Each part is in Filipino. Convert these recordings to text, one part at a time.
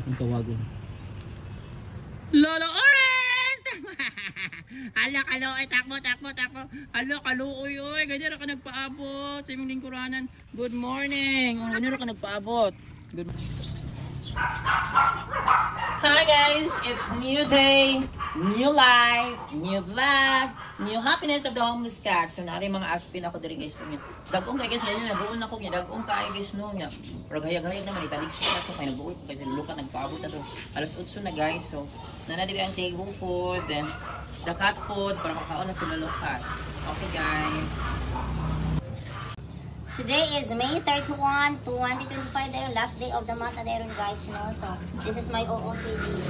Ang tawagon. Lolo Orange! Hala, kaloy, takbo. Hala, kaloy, oy. Ganyan ka nagpaabot sa imong lingkuranan. Good morning. Ganyan ka nagpaabot. Good morning. Hi guys, it's new day, new life, new vlog, new happiness of the homeless cat. So nari mga aspin ako diri guys niya. Dagong kay guys ganyan naguon ako niya, dagong kay guys no niya. Pero gayag-gayag naman italig sila to kay naguon ko kasi luka nagpaabot na to. Alas 8 na guys. So nana diri ang table food, then the cat food para makaon na sila lukat. Okay guys. Today is May 31, 2025, the last day of the month na dayon guys, no? So, this is my OOTD.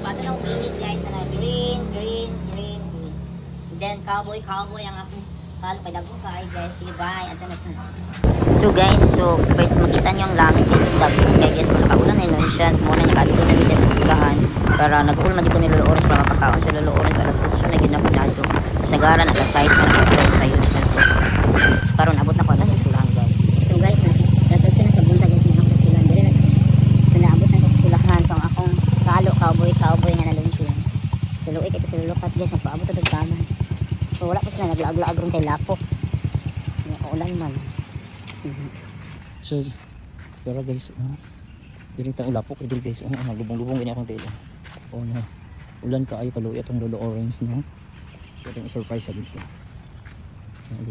Pato ng pilit guys, na green. Then, cowboy ang akong palo kay dagko kay guys. Sige, bye. Ato na. So guys, so makita niyo ang langit dito sa dagko kay guys, makaulan na yun siya. Muna nakadto na dito sa eskwelahan para nag-ulman dito ni Lolo Orange para makakaon si Lolo Orange alas 8 na ginapunado. Kasagaran alas 6 na nakapon sa YouTube channel ko. So, karon abot na ko na sa eskwelahan guys. So guys, nasa na sa buntag guys na ako sa eskwelahan dire. So naabot na ko sa eskwelahan so ang akong cowboy nga nalunsi. So luoy kay sa lulokat guys, nagpaabot ta dagkanan. So wala pa sila naglaag-laag ron kay lapok. Ulan man. So, pero guys, dili ta ulapok dili guys, naglubong-lubong gani akong tela. Oh no. Ulan ka ay paluya tong Lolo Orange no. So itong surprise sa dito.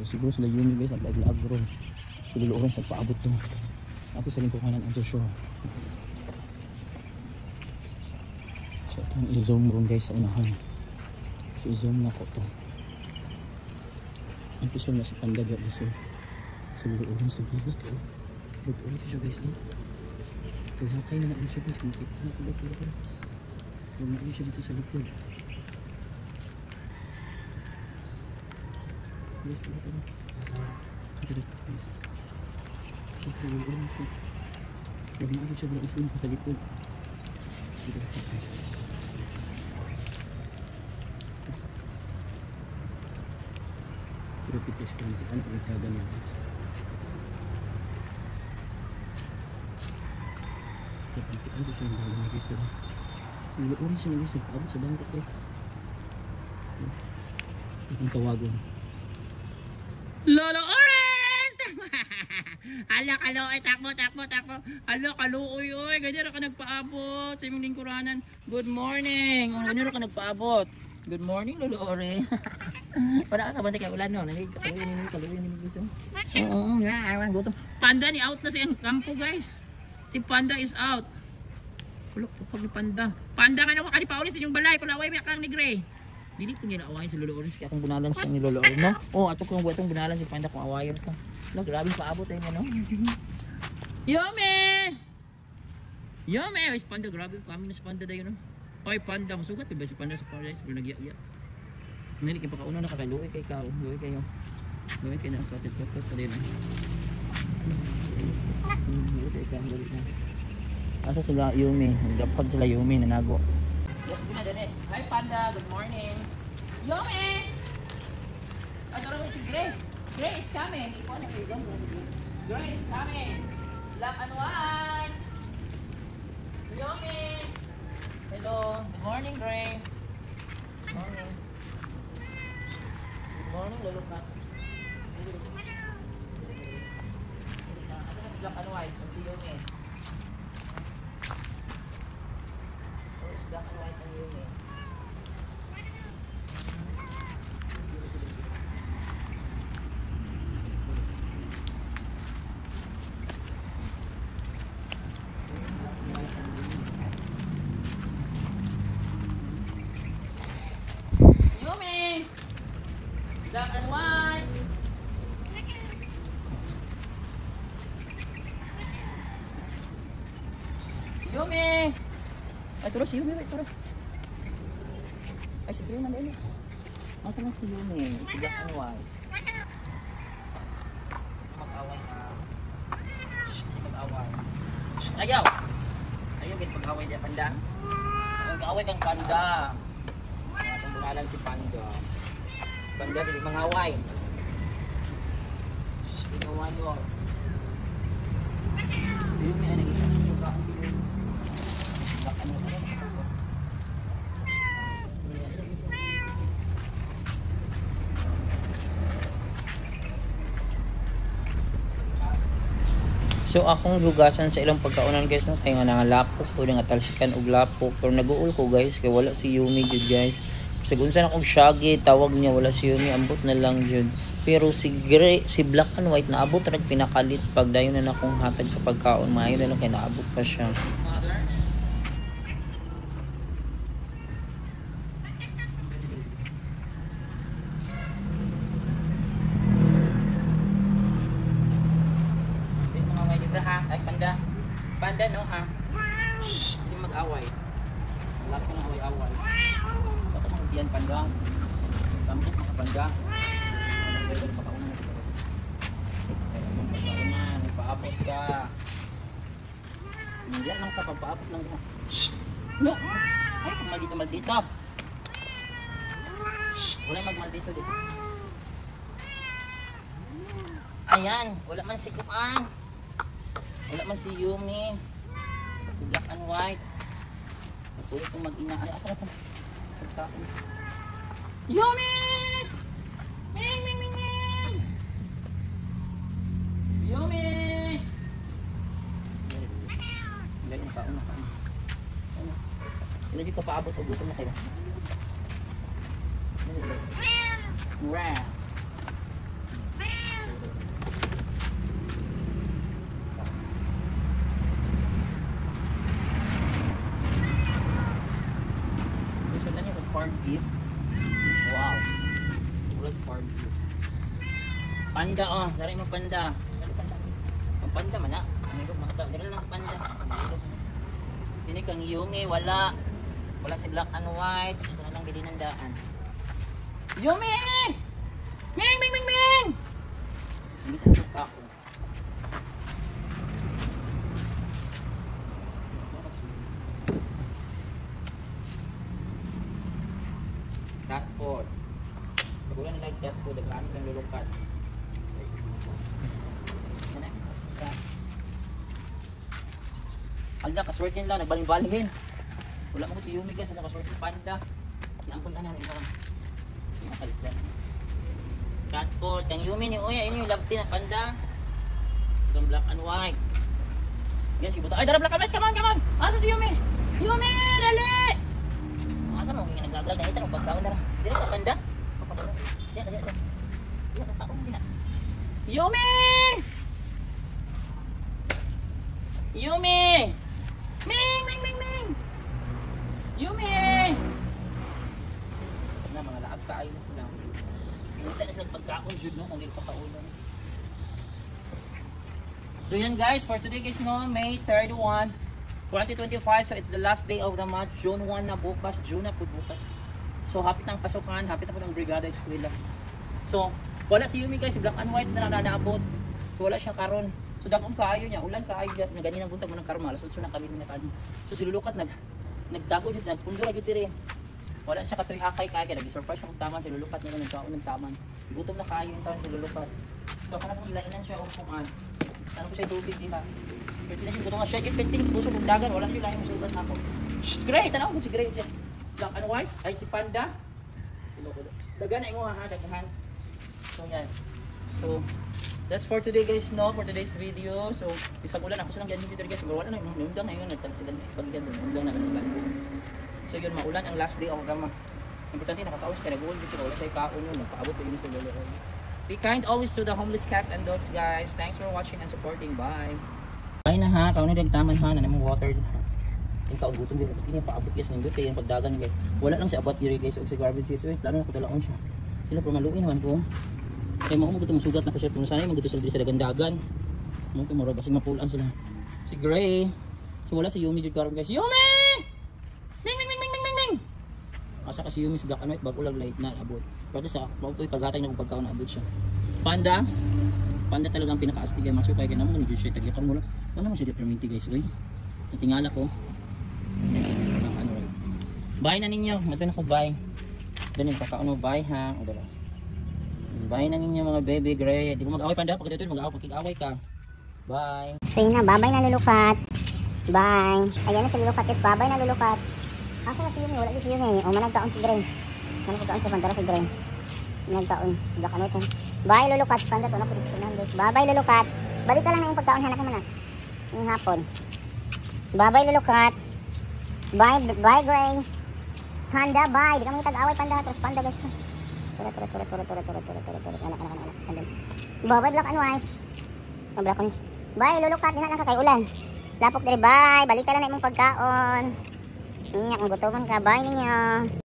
Siguro sila yun guys, naglaag ron. So Lolo Orange nagpaabot to. Ako sa lingkuran ang to show. So itong i-zoom ron guys sa unahan. So i-zoom na ko to. Ang piso na sa panda guys. So Lolo Orange sa bibot oh. Lolo Orange siya guys no. Hatay na naman siya guys. Makita na ko guys. Lumayan siya dito sa likod. Guys, ito na. Ito dito guys. Ito yung orange guys. Lumayan siya dito sa likod. Ito dito guys. Pero pitas ko natin. Ano ang nagkaga niya guys. Ano siya yung dalang guys. So Lolo Orange siya guys. Nagpaabot sa bangkot guys. Ang tawagon. Lolo Orange! Hala, kaloy, takbo. Hala, kaloy, oy. Ganyan ka nagpaabot sa imong lingkuranan. Good morning. Ganyan ka nagpaabot. Good morning, Lolo Orange. Para ka bantay kay ulan no. Kaluoy ni guys. Oo, awan gutom. Panda ni out na sa kampo guys. Si Panda is out. Kulok pag ni Panda. Panda nga naman kani pa ulit sa inyong balay. Palaway may akang ni Gray. Dili ko niya naawayan si Lolo Orange kaya akong bunalan siya ni Lolo Orange, no? Oh, ato kong buwatong bunalan si Panda kung awayan ka. No, grabe paabot tayo no? Yummy! Yummy! Oy, si Panda, grabe kami na si Panda tayo, no? Oy, Panda, masugat ba si Panda sa paradise? Pero nag-iya-iya. Hindi kayo pagkauna na kakaluoy kay kao. Luoy kayo. Luoy kayo na ang katit-katit pa din. Luoy kayo ang galit na. Asa sila Yumi? Nagdapag sila Yumi, nanago. Yes, good na din eh. Hi Panda, good morning. Yumi! Ano rin si Grace? Grace is coming. Ikaw na kayo dyan. Grace is coming. Black and white. Yumi! Hello. Good morning, Grace. Good morning. Good morning, Lolo Kat. Ano na si Black and white? Si Yumi. Black and white ang yun eh. Yumi! Black and white! Yumi! Ay, turo si Yumi, turo. Ay, si Green man din. Masa mas si Yumi, si Black and White. Mag-away na. Shhh, hindi mag-away. Shhh, ayaw! Ayaw, ganit mag-away niya, Panda. Mag-away kang Panda. Itong bunalan si Panda. Panda, hindi mag-away. Shhh, ginawa nyo. Yumi, ay nag-isa. So akong hugasan sa ilang pagkaunan guys no kay nga nangalapok ko nga talsikan og lapok pero naguul ko guys kay wala si Yumi jud guys. Sa unsa na akong Shaggy tawag niya wala si Yumi ambot na lang jud. Pero si black and white naabot ra pinakalit pag dayon na akong hatag sa pagkaon maayo na lang kay naabot pa siya. Ay, panda no ha? Shhh, hindi mag-away. Wala ka ng away-away. Baka magbiyan panda. Tambok mga panda. Paapot ka. Nandiyan lang ka, papaapot lang ka. Shhh! No! Ay, maldito. Shhh! Wala magmaldito dito. Ayan, wala man si Kupang. Wala man si Yumi. Si black and white. Patuloy kong mag-ina. Ay, asa na ito? Pagkain. Yumi! Ming, ming, ming, ming! Yumi! Ilan yung kaon na kaon. Ilan yung papaabot o gusto mo kayo? Wow! Farm beef. Wow. Ulat farm beef. Panda oh, dari mo panda. Ang panda man na. Ano makita, dala lang sa panda. Dini kang Yumi wala. Wala si black and white. Ito na lang gidinandaan. Yumi! Ming ming ming ming. Hindi ka ako. Cat food. Pagkulan nila cat food, nagkaan ng lulukat. Alda, kaswerte nila, nagbaling-balingin. Wala mo ko si Yumi kasi nakaswerte panda. Iangkon na nanin ka. Makalit cat food. Ang Yumi ni Uya, ini yung labti na panda. Yung black and white. Yan si Buta. Ay, dara black and white, come on! Asa si Yumi? Yumi, dali! Asa mo kaya naglablog na itan o pagkaon na. Dili ka panda? Diyan. Diyan ka taon din. Yumi! Yumi! Ming! Yumi! Na mga laag kaay na sila. Pinita na sa pagkaon jud no kung dili pa kaulan. So yan guys, for today guys no, May 31 2025, so it's the last day of the month. June 1 na bukas, June na po bukas. So hapit ng pasukan, hapit na po ng Brigada Eskwela. So wala si Yumi guys, si black and white na naabot. So wala siya karon. So dagong kaayo niya, ulan kaayo niya, na ganyan ang buntag mo ng karon, alas 8 na kami na kadi. So si Lulukat nagdago jud, nagpundo ra jud diri. Wala siya katoy hakay kaya nag-surprise ang taman si Lulukat nila nagkaon ng taman. Gutom na kaayo yung taon si Lulukat. So kana po ilainan siya og kuan. Ano ko siya tubig di ba? Pwede na siya gusto nga siya yung penting puso ng dagan. Wala siya lahat yung sugat ako. Shhh! Gray! Tanaw mo si Gray siya. Black and white. Ay si Panda. Dagan na yung ha. Dagahan. So yan. So that's for today guys no. For today's video. So isang ulan ako silang ganyan dito guys. Wala na yung nundang na yun. Nagtagsigan si pagyan. Nundang na naman. So yun maulan ang last day of the month. Importante nakataos kaya nag-uol dito. Wala siya kaon yun. Nagpaabot ko yun sa lolo. Be kind always to the homeless cats and dogs guys. Thanks for watching and supporting. Bye. Ay na ha, kauna dagtaman ha, na namang water. Yung kaugutom din, hindi niya paabot guys ng dute, yung pagdagan guys. Wala lang si abat diri guys, o si garbage guys, lalo na ko dalaon siya. Sila pamaluin naman po. Kaya mo gusto masugat na ko siya, kung sanay mo gusto sila sa dagandagan. Mo ko mura kasi mapulaan sila. Si Gray. So wala si Yumi jud karon guys. Yumi! Ming! Asa kasi Yumi si black and white bago lang light na abot. Pero sa mautoy paghatay na kung pagkaon abot siya. Panda talagang pinaka-astig yung masukay kaya naman nag-judge siya tagyakan mo lang. Ano naman siya depriminti guys, uy. Natingala ko. Bye na ninyo. Ito na ko bye. Ganun pagkaon mo bye ha. O dala. Bye na ninyo mga baby Gray. Di ko mag-away Panda. Pag ito pag-away ka. Bye. So yun na, babay na Lulukat. Bye. Ayan na si Lulukat guys, babay na Lulukat. Asa na si Yumi? Wala si Yumi. O managkaon si Gray. Managkaon si Panda si Gray. Nagtaon, black and white. Bye Lulukat, Panda to na po dito. Bye bye Lulukat. Balik ka lang na yung pagkaon, hanap mo na. Yung hapon. Bye-bye lulukat. Bye Gray. Panda bye. Di kami tag-away panda. Terus panda guys. Tura. Anak. Bye-bye black and white. Black and bye lulukat. Di na lang ka kay ulan. Lapok diri bye. Balik ka na imong pagkaon. Inyak, gutoman ka. Bye ninyo.